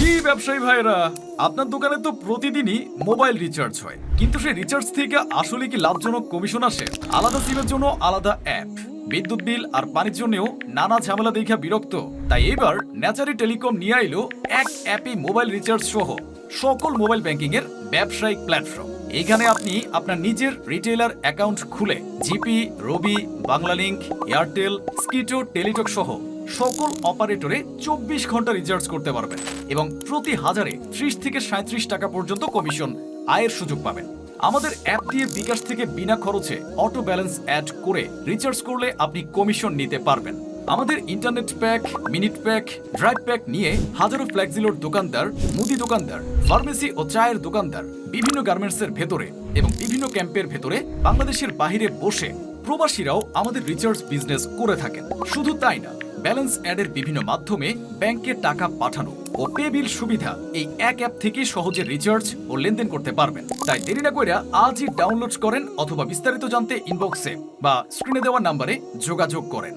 জি ব্যবসায়ী ভাইরা, আপনার দোকানে তো প্রতিদিনই মোবাইল রিচার্জ হয়, কিন্তু সেই রিচার্জ থেকে আসলে কি লাভজনক কমিশন আসে? আলাদা সিমের জন্য আলাদা অ্যাপ, বিদ্যুৎ বিল আর পানির জন্যও নানা ঝামেলা দেখা বিরক্ত। তাই এবার ন্যাচারি টেলিকম নিয়ে আইলো এক অ্যাপে মোবাইল রিচার্জ সহ সকল মোবাইল ব্যাংকিং এর ব্যবসায়িক প্ল্যাটফর্ম। এখানে আপনি আপনার নিজের রিটেইলার অ্যাকাউন্ট খুলে জিপি, রবি, বাংলালিংক, এয়ারটেল, স্কিটো, টেলিটক সহ সকল অপারেটরে 24 ঘন্টা রিচার্জ করতে পারবেন এবং প্রতি হাজারে 30 থেকে 37 টাকা পর্যন্ত কমিশন আয়ের সুযোগ পাবেন। আমাদের অ্যাপ দিয়ে বিকাশ থেকে বিনা খরচে অটো ব্যালেন্স অ্যাড করে রিচার্জ করলে আপনি কমিশন নিতে পারবেন। আমাদের internet pack, minute pack, drive pack নিয়ে হাজারো ফ্ল্যাক্সিলোর দোকানদার, মুদি দোকানদার, ফার্মেসি ও চায়ের দোকানদার, বিভিন্ন গার্মেন্টসের ভেতরে এবং বিভিন্ন ক্যাম্পের ভেতরে বাংলাদেশের বাহিরে বসে প্রবাসীরাও আমাদের রিচার্জ বিজনেস করে থাকেন। শুধু তাই না, ব্যালেন্স অ্যাডের বিভিন্ন মাধ্যমে ব্যাংকে টাকা পাঠানো ও পে বিল সুবিধা এই এক অ্যাপ থেকে সহজে রিচার্জ ও লেনদেন করতে পারবেন। তাই দেরি না কইরা আজই ডাউনলোড করেন অথবা বিস্তারিত জানতে ইনবক্সে বা স্ক্রিনে দেওয়া নাম্বারে যোগাযোগ করেন।